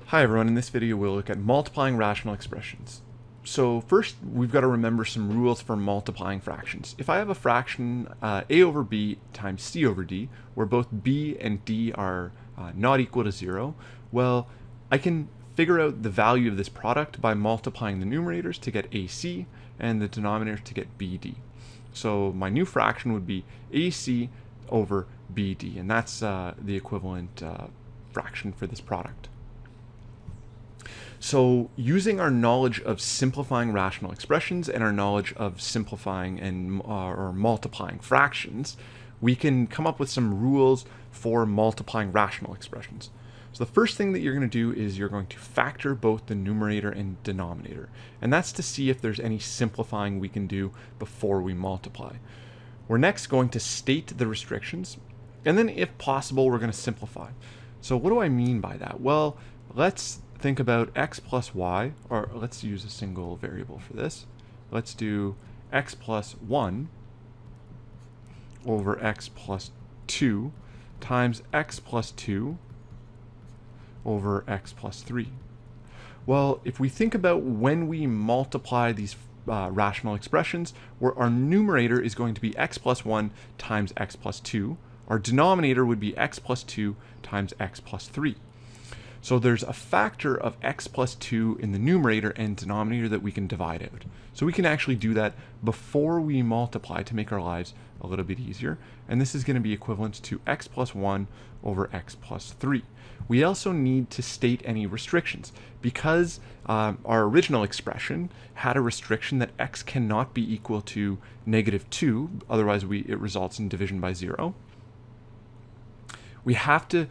Hi everyone, in this video we'll look at multiplying rational expressions. So first we've got to remember some rules for multiplying fractions. If I have a fraction a over b times c over d, where both b and d are not equal to 0, well, I can figure out the value of this product by multiplying the numerators to get ac and the denominators to get bd. So my new fraction would be ac over bd, and that's the equivalent fraction for this product. So using our knowledge of simplifying rational expressions and our knowledge of simplifying and or multiplying fractions, we can come up with some rules for multiplying rational expressions. So the first thing that you're going to do is you're going to factor both the numerator and denominator, and that's to see if there's any simplifying we can do before we multiply. We're next going to state the restrictions, and then if possible we're going to simplify. So what do I mean by that? Well, let's think about x plus y, or let's use a single variable for this. Let's do x plus 1 over x plus 2 times x plus 2 over x plus 3. Well, if we think about when we multiply these rational expressions, where our numerator is going to be x plus 1 times x plus 2, our denominator would be x plus 2 times x plus 3. So there's a factor of x plus 2 in the numerator and denominator that we can divide out. So we can actually do that before we multiply to make our lives a little bit easier. And this is going to be equivalent to x plus 1 over x plus 3. We also need to state any restrictions. Because our original expression had a restriction that x cannot be equal to -2, otherwise it results in division by 0. We have to,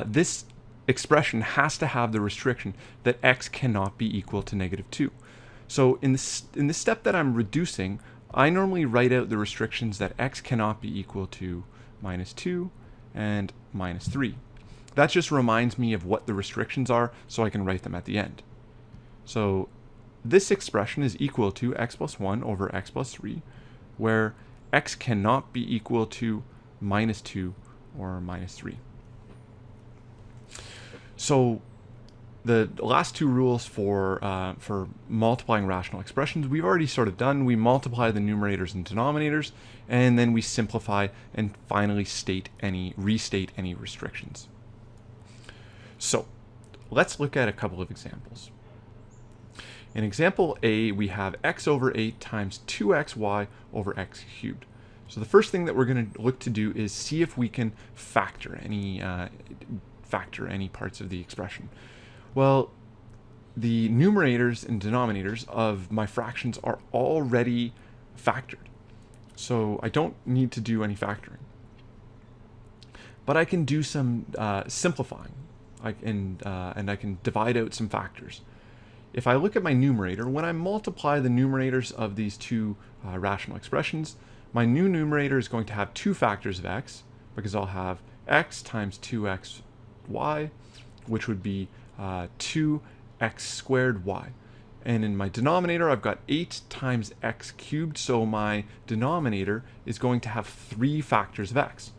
this expression has to have the restriction that x cannot be equal to -2. So in this step that I'm reducing, I normally write out the restrictions that x cannot be equal to -2 and -3. That just reminds me of what the restrictions are, so I can write them at the end. So this expression is equal to x plus 1 over x plus 3, where x cannot be equal to -2 or -3. So the last two rules for multiplying rational expressions we've already sort of done. We multiply the numerators and denominators, and then we simplify and finally restate any restrictions. So let's look at a couple of examples. In example A, we have x over 8 times 2xy over x cubed. So the first thing that we're going to look to do is see if we can factor any parts of the expression. Well, the numerators and denominators of my fractions are already factored, so I don't need to do any factoring. But I can do some simplifying, and I can divide out some factors. If I look at my numerator, when I multiply the numerators of these two rational expressions, my new numerator is going to have two factors of x, because I'll have x times 2xy, which would be 2x squared y. And in my denominator, I've got 8 times x cubed, so my denominator is going to have 3 factors of x.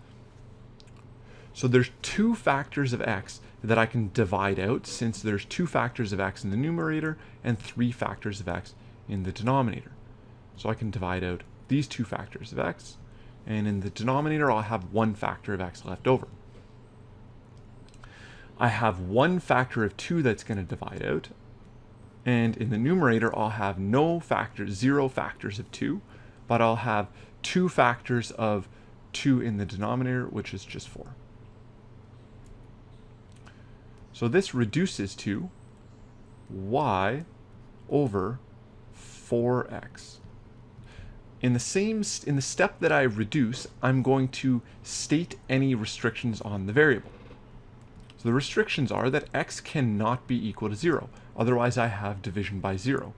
So there's 2 factors of x that I can divide out, since there's 2 factors of x in the numerator and 3 factors of x in the denominator. So I can divide out these 2 factors of x, and in the denominator I'll have 1 factor of x left over. I have 1 factor of 2 that's going to divide out, and in the numerator I'll have no factors, 0 factors of 2, but I'll have 2 factors of 2 in the denominator, which is just 4. So this reduces to y over 4x. In the step that I reduce, I'm going to state any restrictions on the variable. So the restrictions are that x cannot be equal to 0, otherwise I have division by 0.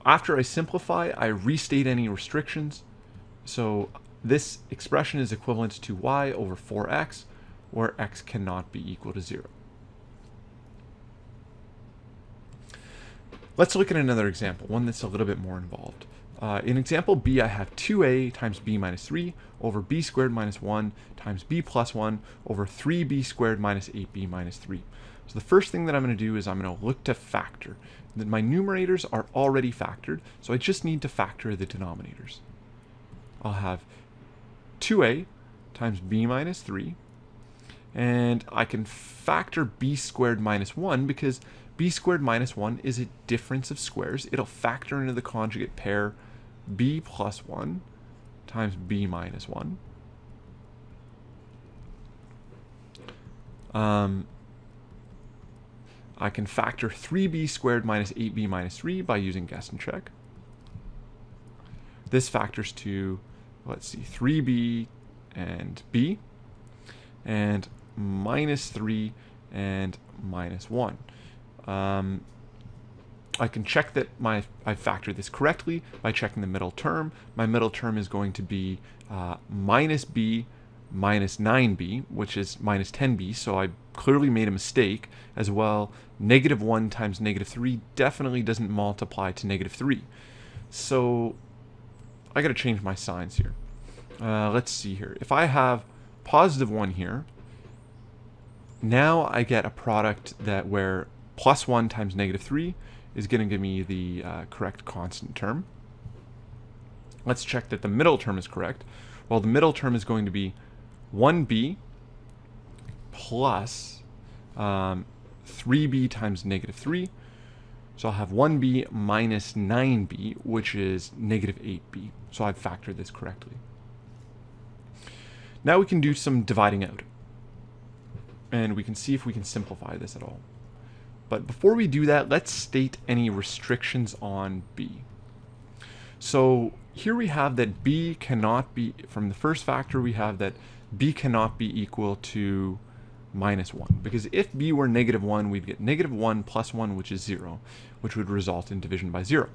After I simplify, I restate any restrictions. So this expression is equivalent to y over 4x, where x cannot be equal to 0. Let's look at another example, one that's a little bit more involved. In example B, I have 2a times b minus 3 over b squared minus 1 times b plus 1 over 3b squared minus 8b minus 3. So the first thing that I'm going to do is I'm going to look to factor. My numerators are already factored, so I just need to factor the denominators. I'll have 2a times b minus 3, and I can factor b squared minus 1 because b squared minus 1 is a difference of squares. It'll factor into the conjugate pair b plus 1 times b minus 1. I can factor 3b squared minus 8b minus 3 by using guess and check. This factors to, let's see, 3b and b, and minus 3 and minus 1. I can check that I factored this correctly by checking the middle term. My middle term is going to be minus b minus 9b, which is minus 10b, so I clearly made a mistake. As well, negative 1 times negative 3 definitely doesn't multiply to negative 3. So I got to change my signs here. Let's see here. If I have positive 1 here, now I get a product that where plus 1 times negative 3 is going to give me the correct constant term. Let's check that the middle term is correct. Well, the middle term is going to be 1b plus 3b times negative 3. So I'll have 1b minus 9b, which is negative 8b. So I've factored this correctly. Now we can do some dividing out. And we can see if we can simplify this at all. But before we do that, let's state any restrictions on b. So here we have that b cannot be, from the first factor we have that b cannot be equal to minus 1. Because if b were negative 1, we'd get negative 1 plus 1, which is 0, which would result in division by 0.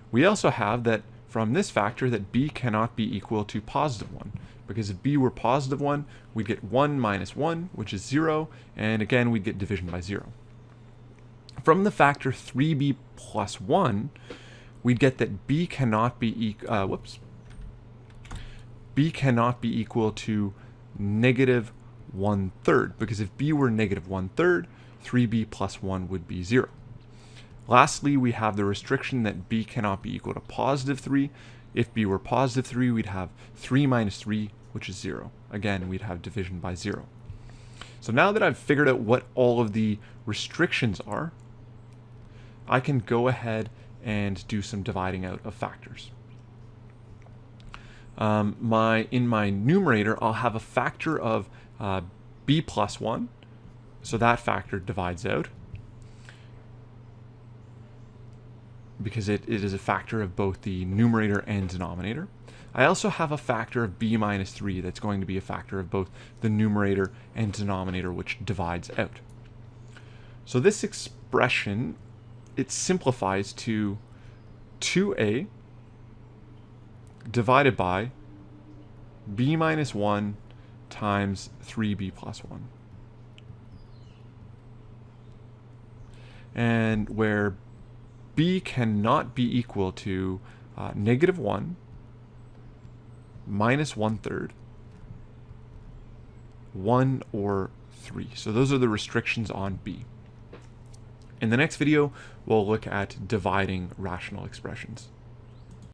We also have that from this factor that b cannot be equal to positive 1. Because if b were positive 1, we'd get 1 minus 1, which is 0, and again we'd get division by 0. From the factor 3b plus 1, we'd get that b cannot be b cannot be equal to negative 1/3, because if b were negative 1/3, 3b plus 1 would be 0. Lastly, we have the restriction that b cannot be equal to positive 3. If b were positive 3, we'd have 3 minus 3, which is 0. Again, we'd have division by 0. So now that I've figured out what all of the restrictions are, I can go ahead and do some dividing out of factors. In my numerator, I'll have a factor of b plus 1. So that factor divides out, because it is a factor of both the numerator and denominator. I also have a factor of b minus 3 that's going to be a factor of both the numerator and denominator, which divides out. So this expression, it simplifies to 2a divided by b minus 1 times 3b plus 1. And where b cannot be equal to negative 1 minus 1/3, 1 or 3. So those are the restrictions on b. In the next video, we'll look at dividing rational expressions.